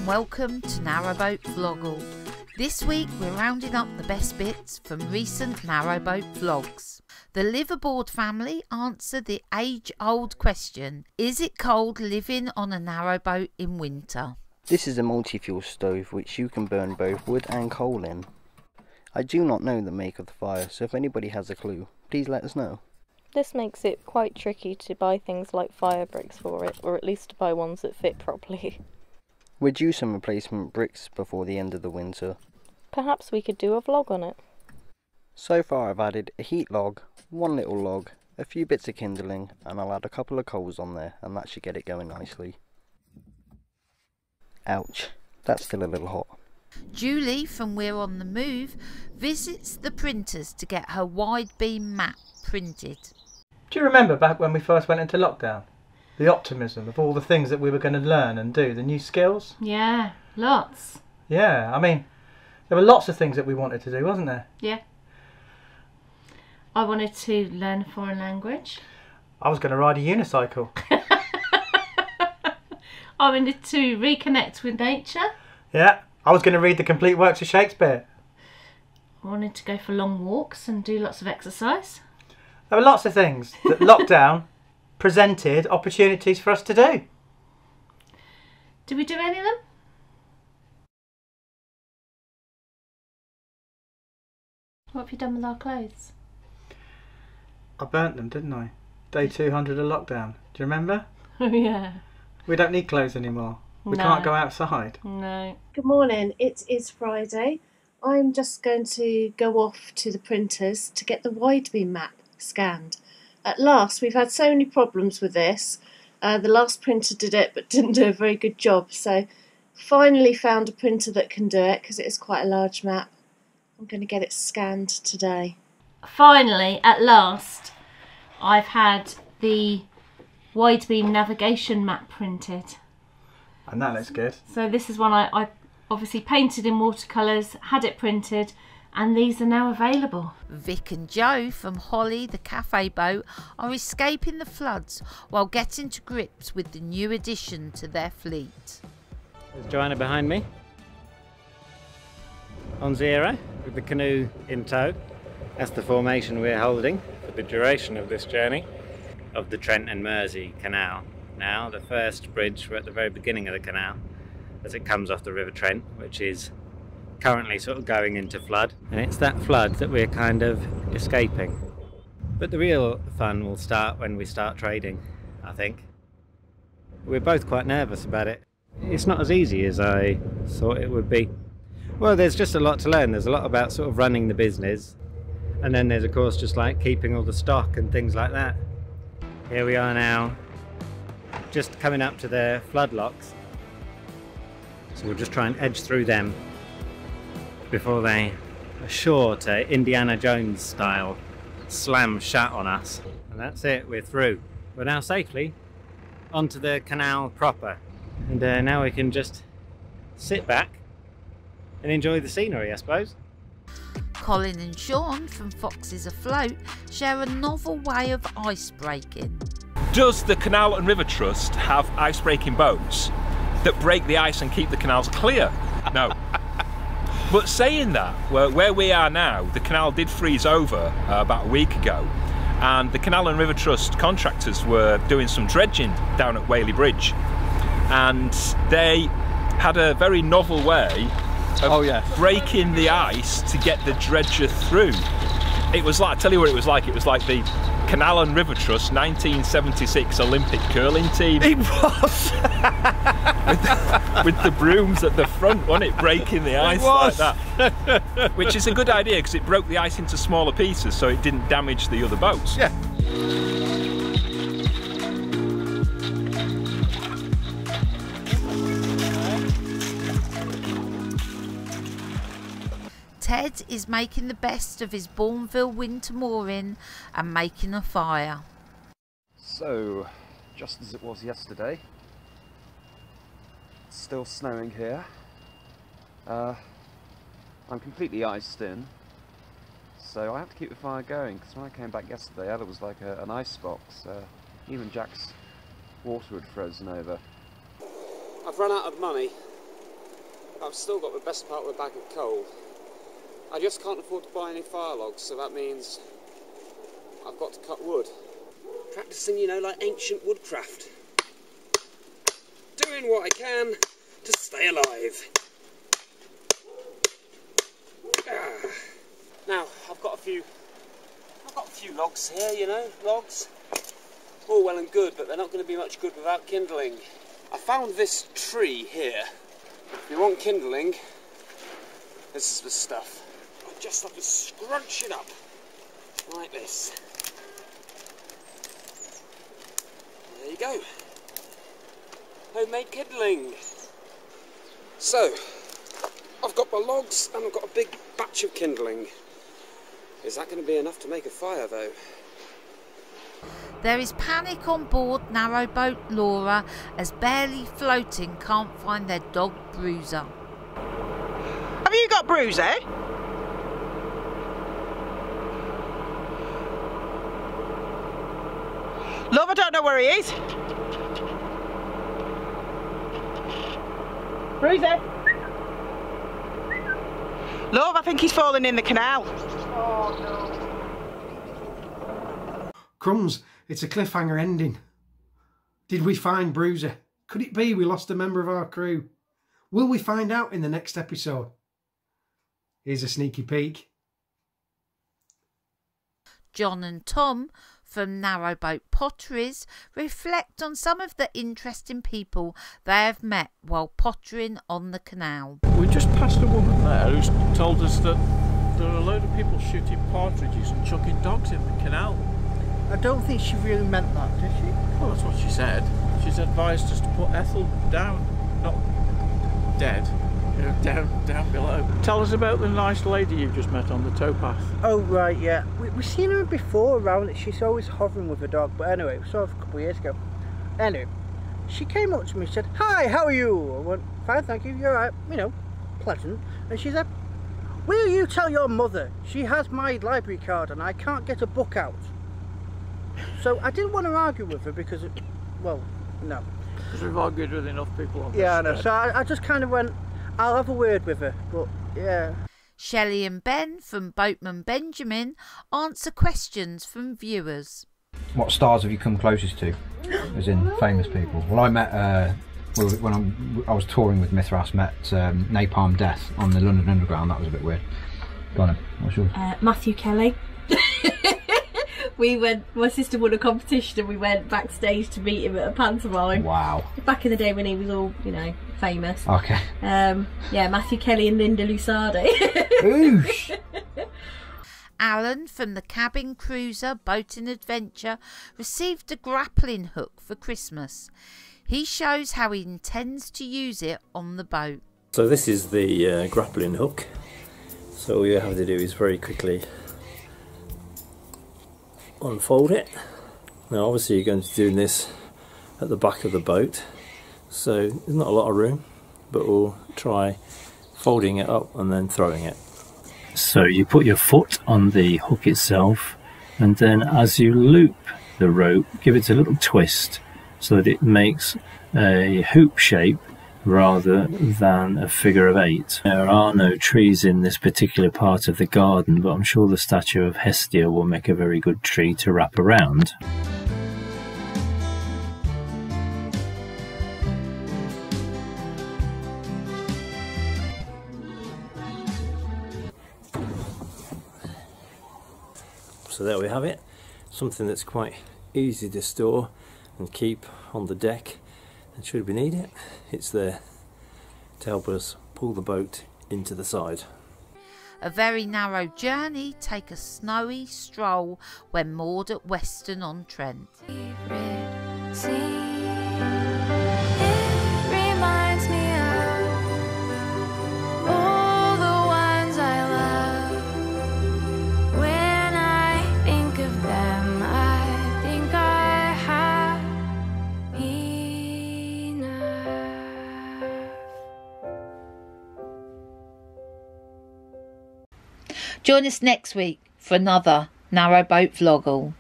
and welcome to Narrowboat Vloggl. This week we're rounding up the best bits from recent Narrowboat Vlogs. The Liveaboard family answer the age-old question, is it cold living on a narrowboat in winter? This is a multi-fuel stove which you can burn both wood and coal in. I do not know the make of the fire, so if anybody has a clue, please let us know. This makes it quite tricky to buy things like fire bricks for it, or at least to buy ones that fit properly. We're due some replacement bricks before the end of the winter. Perhaps we could do a vlog on it. So far I've added a heat log, one little log, a few bits of kindling, and I'll add a couple of coals on there, and that should get it going nicely. Ouch, that's still a little hot. Julie from We're on the Move visits the printers to get her wide beam map printed. Do you remember back when we first went into lockdown? The optimism of all the things that we were going to learn and do, the new skills? Yeah, lots. Yeah, I mean, there were lots of things that we wanted to do, wasn't there? Yeah. I wanted to learn a foreign language. I was going to ride a unicycle. I wanted to reconnect with nature. Yeah, I was going to read the complete works of Shakespeare. I wanted to go for long walks and do lots of exercise. There were lots of things that lockdown presented opportunities for us to do. Did we do any of them? What have you done with our clothes? I burnt them, didn't I? Day 200 of lockdown. Do you remember? Oh yeah. We don't need clothes anymore. We No. can't go outside. No. Good morning, it is Friday. I'm just going to go off to the printers to get the wide beam map scanned. At last, we've had so many problems with this. The last printer did it but didn't do a very good job, so finally found a printer that can do it because it is quite a large map. I'm going to get it scanned today. Finally, at last, I've had the wide beam navigation map printed. And that looks good. So this is one I obviously painted in watercolours, had it printed, and these are now available. Vic and Jo from Holly the cafe boat are escaping the floods while getting to grips with the new addition to their fleet. There's Joanna behind me on zero with the canoe in tow. That's the formation we're holding for the duration of this journey of the Trent and Mersey canal. Now the first bridge, we're at the very beginning of the canal as it comes off the River Trent, which is currently sort of going into flood, and it's that flood that we're kind of escaping. But the real fun will start when we start trading, I think. We're both quite nervous about it. It's not as easy as I thought it would be. Well, there's just a lot to learn. There's a lot about sort of running the business, and then there's of course just like keeping all the stock and things like that. Here we are now, just coming up to the flood locks. So we'll just try and edge through them before they are sure to Indiana Jones style slam shut on us. And that's it, we're through. We're now safely onto the canal proper. And now we can just sit back and enjoy the scenery, I suppose. Colin and Shaun from Foxes Afloat share a novel way of ice breaking. Does the Canal and River Trust have ice breaking boats that break the ice and keep the canals clear? No. But saying that, where we are now, the canal did freeze over about a week ago, and the Canal and River Trust contractors were doing some dredging down at Whaley Bridge, and they had a very novel way of breaking the ice to get the dredger through. It was like, I'll tell you what it was like the Canal and River Trust 1976 Olympic curling team. It was! with the brooms at the front, wasn't it? Breaking the ice like that. Which is a good idea because it broke the ice into smaller pieces so it didn't damage the other boats. Yeah. Ted is making the best of his Bournville Winter mooring and making a fire. So, just as it was yesterday, it's still snowing here. I'm completely iced in, so I have to keep the fire going, because when I came back yesterday, it was like an ice box. Even Jack's water had frozen over. I've run out of money, I've still got the best part of a bag of coal. I just can't afford to buy any fire logs, so that means I've got to cut wood. Practicing, you know, like ancient woodcraft. Doing what I can to stay alive. Now, I've got a few logs here, you know, logs. All well and good, but they're not going to be much good without kindling. I found this tree here. If you want kindling, this is the stuff. I just have to scrunch it up, like this. There you go. Homemade kindling. So, I've got my logs and I've got a big batch of kindling. Is that going to be enough to make a fire, though? There is panic on board Narrowboat Laura as Barely Floating can't find their dog Bruiser. Have you got Bruiser? Love, I don't know where he is. Bruiser? Love, I think he's fallen in the canal. Oh no. Crumbs, it's a cliffhanger ending. Did we find Bruiser? Could it be we lost a member of our crew? Will we find out in the next episode? Here's a sneaky peek. John and Tom from Narrowboat Potteries reflect on some of the interesting people they have met while pottering on the canal. We just passed a woman there who's told us that there are a load of people shooting partridges and chucking dogs in the canal. I don't think she really meant that, did she? Well, that's what she said. She's advised us to put Ethel down, not dead, you know, down below. Tell us about the nice lady you just met on the towpath. Oh, right, yeah. We've seen her before around it. She's always hovering with a dog. But anyway, we saw her a couple of years ago. Anyway, she came up to me and said, "Hi, how are you?" I went, "Fine, thank you. You're right." You know, pleasant. And she said, "Will you tell your mother she has my library card and I can't get a book out?" So I didn't want to argue with her because, well, no. Because we've argued with enough people on this. Yeah, I know. So I just kind of went, I'll have a word with her, but yeah. Shelley and Ben from Boatman Benjamin answer questions from viewers. What stars have you come closest to, as in famous people? Well, I met, when I was touring with Mithras, met Napalm Death on the London Underground. That was a bit weird. Go on then, what's yours? Matthew Kelly. My sister won a competition and we went backstage to meet him at a pantomime. Wow. Back in the day when he was all, you know, famous. Okay. Yeah, Matthew Kelly and Linda Lusardi. Oosh. Alan from the cabin cruiser Boating Adventure received a grappling hook for Christmas. He shows how he intends to use it on the boat. So this is the grappling hook. So all you have to do is very quickly unfold it. Now obviously you're going to be doing this at the back of the boat, so there's not a lot of room, but we'll try folding it up and then throwing it. So you put your foot on the hook itself, and then as you loop the rope, give it a little twist so that it makes a hoop shape rather than a figure of 8. There are no trees in this particular part of the garden, but I'm sure the statue of Hestia will make a very good tree to wrap around. So there we have it, something that's quite easy to store and keep on the deck. And should we need it, it's there to help us pull the boat into the side. A very narrow journey take a snowy stroll when moored at Weston-on-Trent. Join us next week for another Narrowboat Vloggl.